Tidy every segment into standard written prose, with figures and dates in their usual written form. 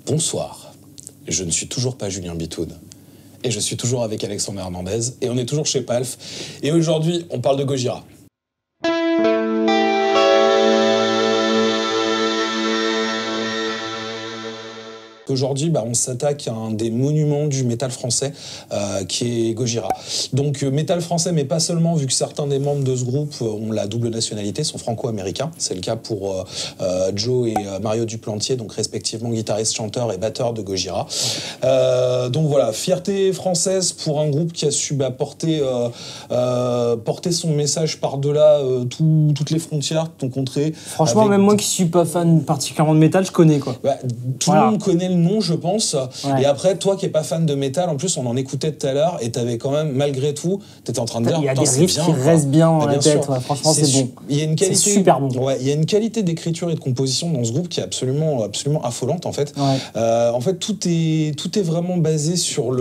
Bonsoir, je ne suis toujours pas Julien Bitoun et je suis toujours avec Alexandre Hernandez et on est toujours chez Palf et aujourd'hui on parle de Gojira. Aujourd'hui, on s'attaque à un des monuments du métal français qui est Gojira. Donc métal français, mais pas seulement, vu que certains des membres de ce groupe ont la double nationalité, sont franco-américains. C'est le cas pour Joe et Mario Duplantier, donc respectivement guitariste, chanteur et batteur de Gojira. Donc voilà, fierté française pour un groupe qui a su porter son message par-delà toutes les frontières, ton contrée. Franchement, même moi qui suis pas fan particulièrement de métal, je connais quoi. Tout le monde connaît le nom, je pense. Ouais. Et après, toi qui n'es pas fan de métal, en plus, on en écoutait tout à l'heure et tu avais quand même, malgré tout, tu étais en train de dire... Il y a des riffs qui restent bien dans la tête. Ouais, franchement, c'est bon. Il y a une qualité, c'est super bon. Ouais, il y a une qualité d'écriture et de composition dans ce groupe qui est absolument affolante, en fait. Ouais. En fait, tout est vraiment basé sur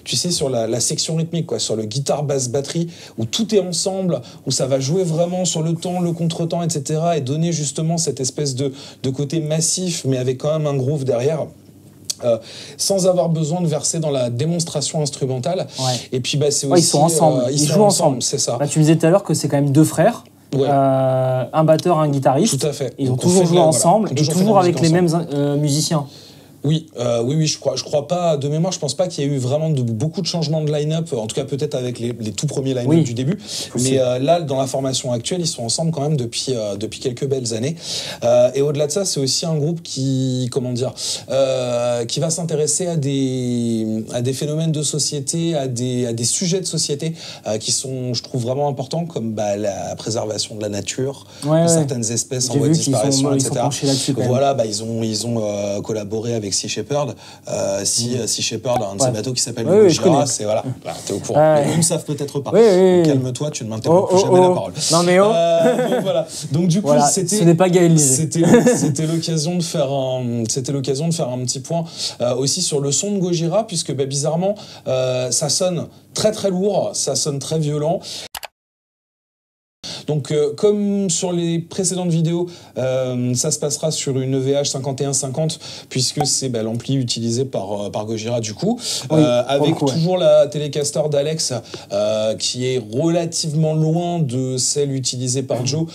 sur la section rythmique, quoi, sur le guitare, basse, batterie, où tout est ensemble, où ça va jouer vraiment sur le temps, le contre-temps, etc. et donner justement cette espèce de côté massif, mais avec quand même un groove derrière. Sans avoir besoin de verser dans la démonstration instrumentale. Ouais. Et puis c'est aussi... ils sont ensemble, ils jouent ensemble. C'est ça. Tu me disais tout à l'heure que c'est quand même deux frères. Ouais. Un batteur, un guitariste. Tout à fait. Ils ont toujours joué ensemble et toujours avec les mêmes musiciens. Oui, je crois pas, de mémoire, je pense pas qu'il y ait eu vraiment beaucoup de changements de line-up, en tout cas peut-être avec les tout premiers line-up du début, mais là, dans la formation actuelle, ils sont ensemble quand même depuis quelques belles années, et au-delà de ça, c'est aussi un groupe qui va s'intéresser à des phénomènes de société, à des sujets de société qui sont, je trouve, vraiment importants, comme la préservation de la nature, de certaines espèces en voie de disparition, etc. Voilà, ils ont collaboré avec Sea Shepherd. Sea Shepherd a un de ses bateaux qui s'appelle le Gojira. C'est voilà, t'es au courant. Mais ils ne savent peut-être pas. Calme-toi, tu ne m'interromps plus jamais la parole. Non mais donc voilà. Donc du coup, ce n'est pas Gaël. C'était l'occasion de faire un petit point aussi sur le son de Gojira, puisque bizarrement, ça sonne très très lourd, ça sonne très violent. Donc, comme sur les précédentes vidéos, ça se passera sur une EVH 5150, puisque c'est l'ampli utilisé par Gojira du coup, avec toujours la Telecaster d'Alex, qui est relativement loin de celle utilisée par Joe,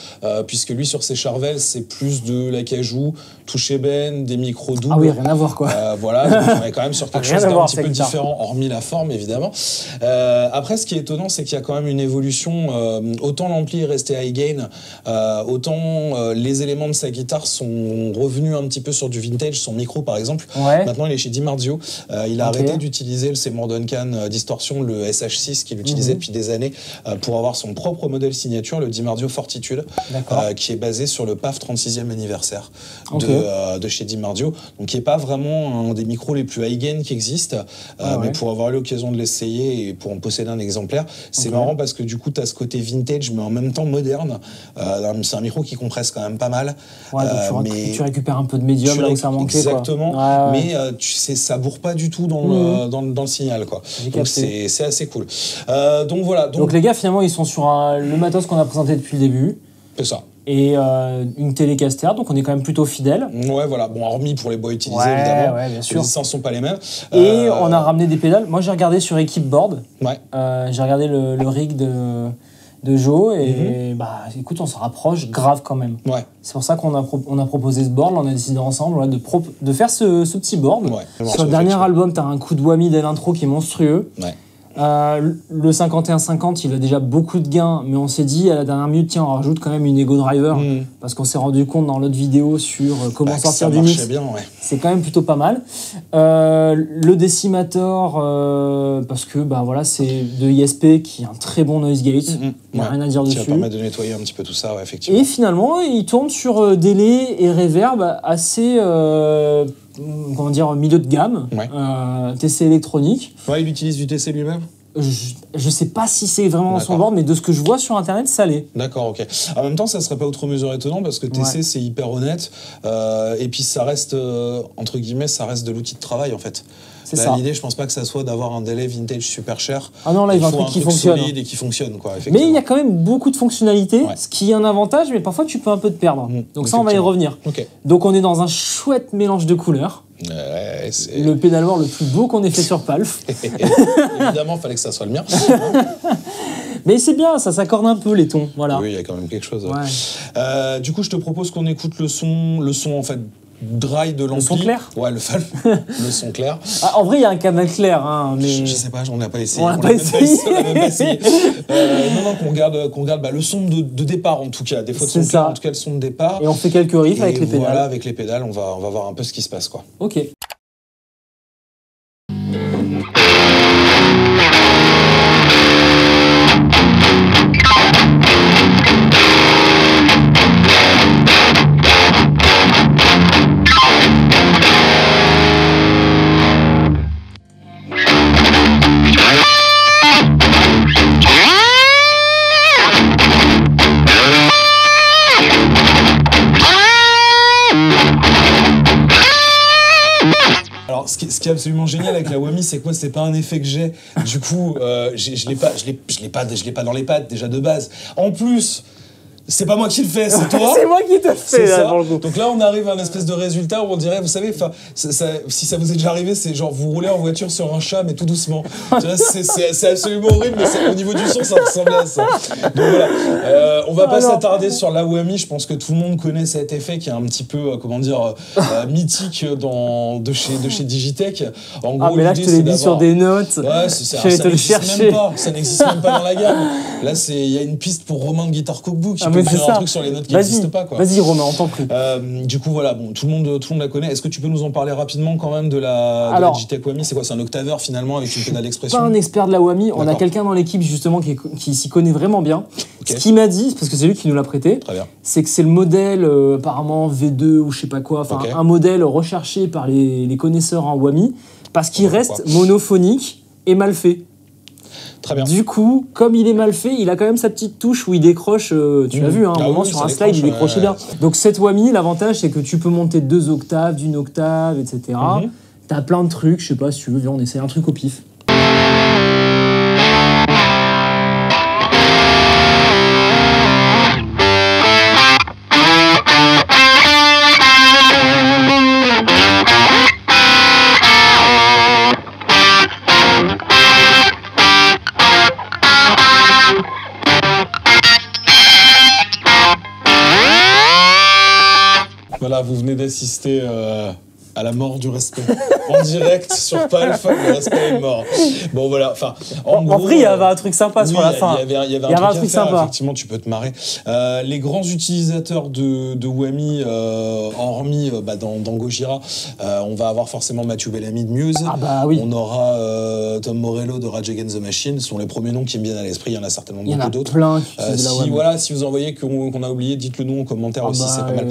puisque lui, sur ses Charvel, c'est plus de l'acajou, touche ébène, des micros doubles. Ah oui, rien à voir quoi. Voilà, donc on est quand même sur quelque chose d'un petit peu différent, hormis la forme, évidemment. Après, ce qui est étonnant, c'est qu'il y a quand même une évolution. Autant l'ampli est resté high gain, autant les éléments de sa guitare sont revenus un petit peu sur du vintage. Son micro, par exemple, maintenant il est chez DiMarzio. Il a arrêté d'utiliser le Seymour Duncan Distortion, le SH6 qu'il utilisait depuis des années, pour avoir son propre modèle signature, le DiMarzio Fortitude, qui est basé sur le PAF 36e anniversaire de chez DiMarzio, donc qui n'est pas vraiment un des micros les plus high gain qui existent, mais pour avoir eu l'occasion de l'essayer et pour en posséder un exemplaire, c'est marrant parce que du coup tu as ce côté vintage mais en même temps moderne. C'est un micro qui compresse quand même pas mal. Mais tu récupères un peu de médium là où ça manquait. Exactement, mais ça bourre pas du tout dans le signal, quoi. Donc c'est assez cool. Donc voilà. Donc les gars, finalement, ils sont sur le matos qu'on a présenté depuis le début. C'est ça. Et une Telecaster, donc on est quand même plutôt fidèle. Ouais, voilà. Bon, hormis pour les bois utilisés, évidemment. Ouais, bien sûr. Les licences sont pas les mêmes. Et on a ramené des pédales. Moi, j'ai regardé sur Equipboard. Ouais. J'ai regardé le rig de Joe et écoute, on se rapproche grave quand même. Ouais. C'est pour ça qu'on a proposé ce board. Là, on a décidé ensemble de faire ce petit board. Ouais, sur le dernier album, t'as un coup de whammy dès l'intro qui est monstrueux. Ouais. Le 5150, il a déjà beaucoup de gains, mais on s'est dit à la dernière minute, tiens, on rajoute quand même une Ego Driver, parce qu'on s'est rendu compte dans l'autre vidéo sur comment sortir du mix. Bien, c'est quand même plutôt pas mal. Le Decimator, parce que c'est de ISP qui est un très bon noise gate, il n'y a rien à dire dessus. Ça permet de nettoyer un petit peu tout ça, effectivement. Et finalement, il tourne sur délai et reverb assez... milieu de gamme, TC électronique. Ouais, il utilise du TC lui-même ? Je sais pas si c'est vraiment dans son board, mais de ce que je vois sur internet, ça l'est. D'accord, ok. En même temps, ça serait pas outre mesure étonnant parce que TC c'est hyper honnête et puis ça reste entre guillemets, ça reste de l'outil de travail en fait. C'est ça. L'idée, je pense pas que ça soit d'avoir un délai vintage super cher. Ah non, là, il faut un truc qui fonctionne. Solide et qui fonctionne, quoi. Mais il y a quand même beaucoup de fonctionnalités, ce qui est un avantage, mais parfois tu peux un peu te perdre. Donc ça, on va y revenir. Donc on est dans un chouette mélange de couleurs. Le pédaloir le plus beau qu'on ait fait sur Palf. Évidemment, il fallait que ça soit le mien. Mais c'est bien, ça s'accorde un peu les tons. Voilà. Oui, il y a quand même quelque chose. Ouais. Du coup, je te propose qu'on écoute le son en fait dry de l'ampli. Le son clair. Ouais, le son clair. Ah, en vrai, il y a un canal clair, hein, mais... Je sais pas, on n'a pas essayé. On l'a pas essayé. Non, qu'on regarde le son de départ en tout cas. Des fois de son clair, en tout cas le son de départ. Et on fait quelques riffs avec les pédales. Voilà, avec les pédales, on va voir un peu ce qui se passe, quoi. Ok. Ce qui est absolument génial avec la Whammy, c'est quoi? C'est pas un effet que j'ai. Du coup, je l'ai pas dans les pattes déjà de base. En plus, c'est pas moi qui le fais, c'est toi. C'est moi qui te le fais, là, pour le coup. Donc là, on arrive à un espèce de résultat où on dirait, vous savez, si ça vous est déjà arrivé, c'est genre vous roulez en voiture sur un chat, mais tout doucement. C'est absolument horrible, mais au niveau du son, ça ressemble à ça. Donc voilà, on va pas s'attarder sur la Whammy. Je pense que tout le monde connaît cet effet qui est un petit peu, mythique de chez Digitech. En gros, mais là, je te l'ai dit sur des notes. Ouais, ça n'existe même pas dans la gamme. Là, il y a une piste pour Romain de Guitar Cookbook. Faire un truc sur les notes qui n'existent pas, quoi. Vas-y Romain, on t'en prie. Du coup voilà, bon, tout le monde la connaît. Est-ce que tu peux nous en parler rapidement quand même de la Digitech Whammy? C'est quoi? C'est un octaveur finalement avec une pédale d'expression? Pas un expert de la Whammy, on a quelqu'un dans l'équipe justement qui s'y connaît vraiment bien. Ce qu'il m'a dit, parce que c'est lui qui nous l'a prêté, c'est que c'est le modèle apparemment V2 ou je sais pas quoi, enfin un modèle recherché par les connaisseurs en Whammy parce qu'il reste monophonique et mal fait. Très bien. Du coup, comme il est mal fait, il a quand même sa petite touche où il décroche, tu l'as vu, un moment sur un slide, il décrochait bien. Donc cette Whammy, l'avantage, c'est que tu peux monter 2 octaves, d'une octave, etc. T'as plein de trucs, je sais pas si tu veux, viens, on essaie un truc au pif. Voilà, vous venez d'assister à la mort du respect. En direct sur Palf, le respect est mort. Bon voilà, enfin... En vrai, il y avait un truc sympa sur la fin. Il y avait un truc sympa. Effectivement, tu peux te marrer. Les grands utilisateurs de Whammy, hormis dans Gojira, on va avoir forcément Matthew Bellamy de Muse. Ah bah oui. On aura Tom Morello de Rage Against the Machine. Ce sont les premiers noms qui me viennent à l'esprit. Il y en a certainement beaucoup d'autres. Il y en a plein qui utilisent la Whammy. Voilà, si vous en voyez qu'on a oublié, dites-le nous en commentaire aussi, c'est pas mal.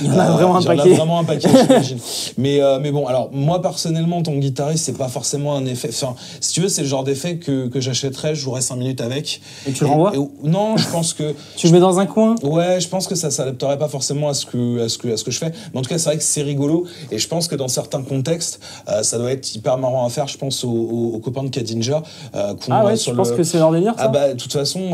Il y en a vraiment un paquet. Il y en a vraiment un paquet, j'imagine. Mais bon, alors moi personnellement, en tant que guitariste, c'est pas forcément un effet. Enfin, si tu veux, c'est le genre d'effet que j'achèterais, je jouerais 5 minutes avec. Et tu le renvoies? Non, je pense que. Tu le mets dans un coin? Ouais, je pense que ça s'adapterait pas forcément à ce que je fais. Mais en tout cas, c'est vrai que c'est rigolo. Et je pense que dans certains contextes, ça doit être hyper marrant à faire. Je pense aux copains de Kadinja. Tu penses que c'est leur délire, ça? Ah bah, de toute façon,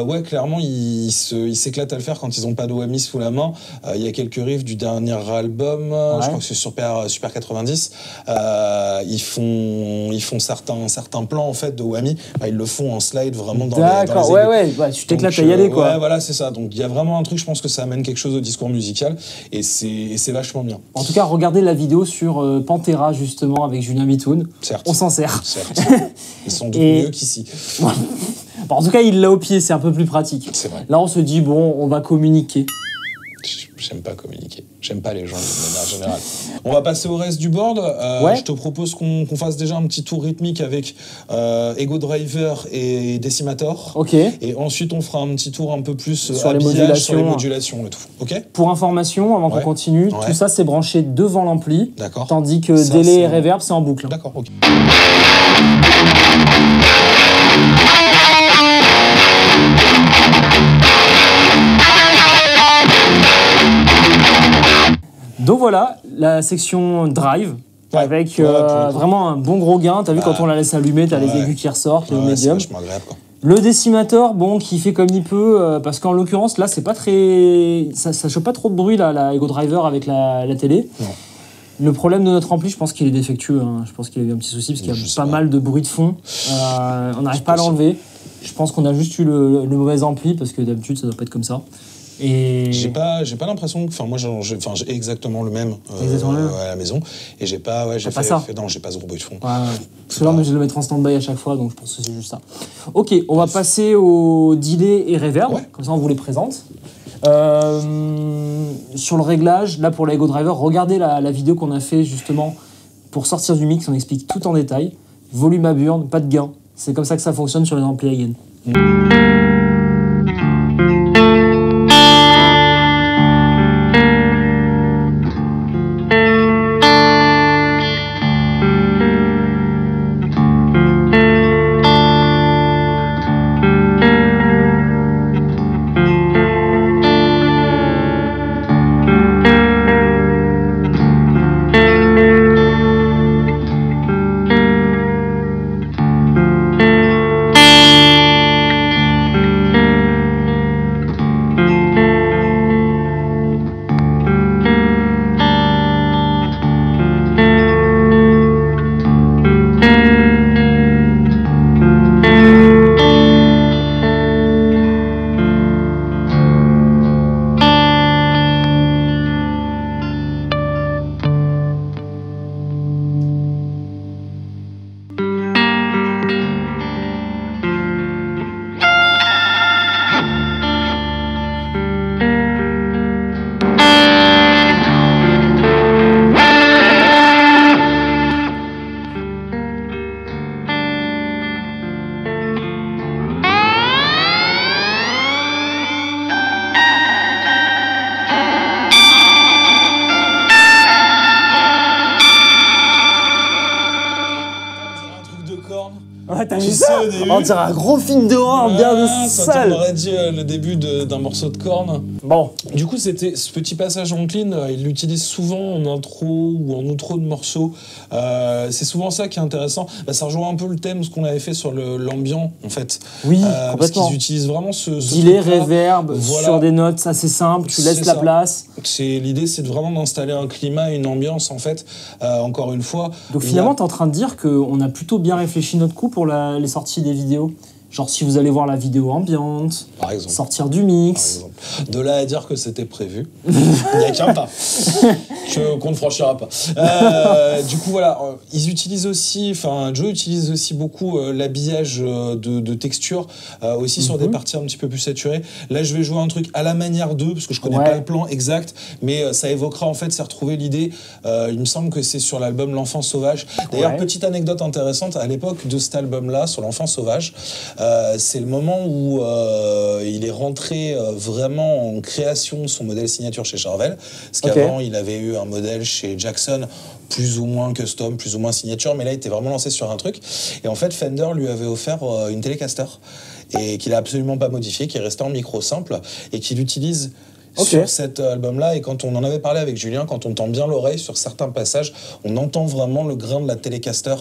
ouais, clairement, ils s'éclatent à le faire quand ils ont pas de Whammy sous la main. Il y a quelques riffs du dernier album, je crois que c'est Super 90. Ils font certains plans en fait de Whammy. Ils le font en slide vraiment dans les D'accord, ouais, tu t'éclates à y aller, quoi. Ouais, voilà, c'est ça. Donc il y a vraiment un truc, je pense que ça amène quelque chose au discours musical et c'est vachement bien. En tout cas, regardez la vidéo sur Pantera, justement, avec Julien Mitoun. Certes. On s'en sert. Certes. Ils sont mieux qu'ici. Bon, en tout cas, il l'a au pied, c'est un peu plus pratique. C'est vrai. Là, on se dit, bon, on va communiquer. J'aime pas communiquer. J'aime pas les gens de manière générale. On va passer au reste du board. Je te propose qu'on fasse déjà un petit tour rythmique avec Ego Driver et Decimator. Ok. Et ensuite, on fera un petit tour un peu plus sur les modulations et tout. Ok. Pour information, avant qu'on continue, tout ça c'est branché devant l'ampli. D'accord. Tandis que ça, délai et reverb c'est en boucle. D'accord. Ok. Donc voilà, la section drive. avec vraiment un bon gros gain. T'as vu quand on la laisse allumer, t'as les aigus qui ressortent, qui est au médium. C'est vachement agréable, quoi. Le décimateur, bon, qui fait comme il peut, parce qu'en l'occurrence, là, c'est pas très... Ça chope pas trop de bruit, la Ego Driver avec la télé. Non. Le problème de notre ampli, je pense qu'il est défectueux. Hein. Je pense qu'il y a eu un petit souci, parce qu'il y a pas mal de bruit de fond. On n'arrive pas à l'enlever. Je pense qu'on a juste eu le mauvais ampli, parce que d'habitude, ça doit pas être comme ça. Et... J'ai pas l'impression que... Enfin, moi, j'ai exactement le même à la maison. Et j'ai pas... Ouais, j'ai pas ça. Non, j'ai pas ce gros bruit de fond. Parce que là, je vais le mettre en stand-by à chaque fois, donc je pense que c'est juste ça. Ok, on va passer au delay et reverb. Comme ça, on vous les présente. Sur le réglage, là, pour la Ego Driver, regardez la vidéo qu'on a fait, justement, pour sortir du mix. On explique tout en détail. Volume à burn, pas de gain. C'est comme ça que ça fonctionne sur les amplis High-Gain. T'as vu ça? On dirait un gros film d'horreur bien de sale. On aurait dit le début d'un morceau de Korn. Bon. Du coup, c'était ce petit passage en clean, il l'utilise souvent en intro ou en outro de morceaux. C'est souvent ça qui est intéressant. Ça rejoint un peu le thème, ce qu'on avait fait sur l'ambiant, en fait. Oui, complètement. Parce qu'ils utilisent vraiment ce delay, reverb, sur des notes assez simples, tu laisses la place. L'idée, c'est vraiment d'installer un climat, une ambiance, en fait, encore une fois. Donc finalement, t'es en train de dire qu'on a plutôt bien réfléchi notre coup pour les sorties des vidéos. Genre si vous allez voir la vidéo ambiante, par exemple, sortir du mix. De là à dire que c'était prévu, il n'y a qu'un pas. Qu'on ne franchira pas. Du coup, voilà, ils utilisent aussi, enfin, Joe utilise aussi beaucoup l'habillage de texture, aussi sur des parties un petit peu plus saturées. Là, je vais jouer un truc à la manière d'eux, parce que je connais pas le plan exact, mais ça évoquera, en fait, c'est retrouver l'idée. Il me semble que c'est sur l'album L'Enfant Sauvage. D'ailleurs, petite anecdote intéressante, à l'époque de cet album-là, sur L'Enfant Sauvage, c'est le moment où il est rentré vraiment en création de son modèle signature chez Charvel. Parce qu'avant, il avait eu un modèle chez Jackson, plus ou moins custom, plus ou moins signature, mais là, il était vraiment lancé sur un truc. Et en fait, Fender lui avait offert une Telecaster, et qu'il n'a absolument pas modifié, qui est resté en micro simple, et qu'il utilise sur cet album-là. Et quand on en avait parlé avec Julien, quand on tend bien l'oreille sur certains passages, on entend vraiment le grain de la Telecaster,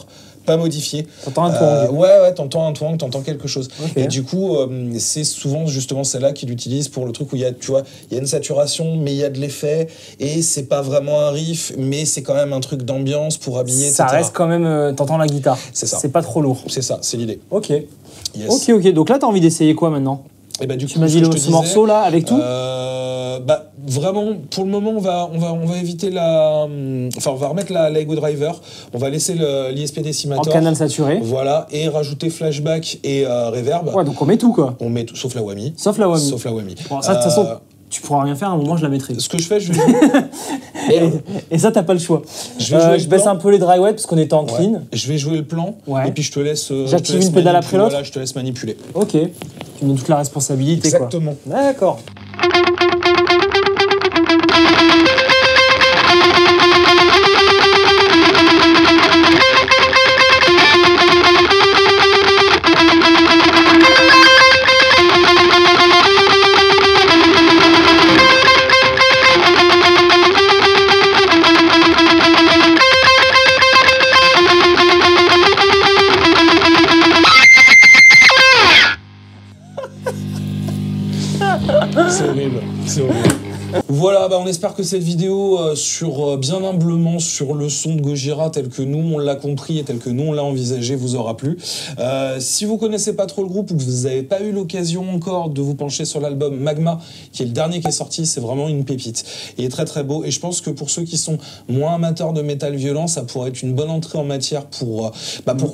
pas modifié. T'entends un twang. Ouais, t'entends un twang, t'entends quelque chose. Et du coup, c'est souvent justement celle-là qu'il utilise pour le truc où il y a, tu vois, il y a une saturation, mais il y a de l'effet, et c'est pas vraiment un riff, mais c'est quand même un truc d'ambiance pour habiller, ça etc. reste quand même, t'entends la guitare. C'est ça. C'est pas trop lourd. C'est ça, c'est l'idée. Ok. Yes. Ok. Donc là, t'as envie d'essayer quoi maintenant? Et bah, du coup, t'imagines ce morceau là avec tout? Vraiment, pour le moment, on va éviter on va remettre la Ego Driver, on va laisser l'ISP Decimator. En canal saturé. Voilà, et rajouter flashback et reverb. Ouais, donc on met tout quoi. On met tout, sauf la Whammy. Sauf la Whammy. Bon, ça, de toute façon, tu pourras rien faire, à un moment je la mettrai. Ce que je fais, je et ça, t'as pas le choix. Je baisse un peu les dry wet parce qu'on était en clean. Je vais jouer le plan, et puis je te laisse. J'active une pédale après l'autre. Voilà, je te laisse manipuler. Ok. Tu me donnes toute la responsabilité. Exactement. Quoi. D'accord. espère que cette vidéo bien humblement sur le son de Gojira tel que nous on l'a compris et tel que nous on l'a envisagé vous aura plu. Si vous connaissez pas trop le groupe ou que vous n'avez pas eu l'occasion encore de vous pencher sur l'album Magma, qui est le dernier qui est sorti, c'est vraiment une pépite. Il est très très beau et je pense que pour ceux qui sont moins amateurs de métal violent, ça pourrait être une bonne entrée en matière pour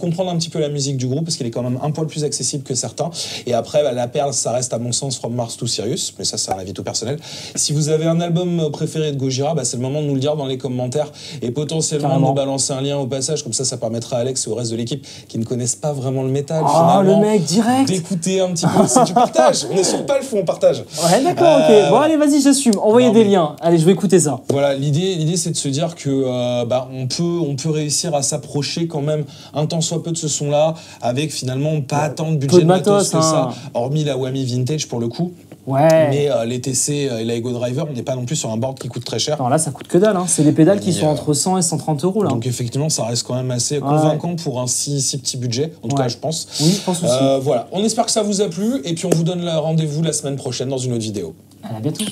comprendre un petit peu la musique du groupe, parce qu'il est quand même un poil plus accessible que certains. Et après, la perle, ça reste à mon sens From Mars to Sirius, mais ça c'est un avis tout personnel. Si vous avez un album préféré de Gojira, c'est le moment de nous le dire dans les commentaires et potentiellement de nous balancer un lien au passage, comme ça permettra à Alex et au reste de l'équipe qui ne connaissent pas vraiment le métal, finalement, le mec, direct, d'écouter un petit peu. C'est du partage, on est sur pas le fond, on partage. Ouais, d'accord, ok. Bon, allez, vas-y, j'assume. Envoyez des liens. Allez, je vais écouter ça. Voilà, l'idée c'est de se dire que on peut réussir à s'approcher quand même un tant soit peu de ce son-là, avec finalement pas tant de budget de matos que ça, hormis la Whammy Vintage pour le coup. Ouais. Mais les TC et la Ego Driver, on n'est pas non plus sur un board qui coûte très cher. Non, là, ça coûte que dalle. C'est des pédales qui sont entre 100 et 130 euros. Là. Donc, effectivement, ça reste quand même assez convaincant pour un si petit budget. En tout cas, je pense. Oui, je pense aussi. Voilà. On espère que ça vous a plu. Et puis, on vous donne le rendez-vous la semaine prochaine dans une autre vidéo. À bientôt.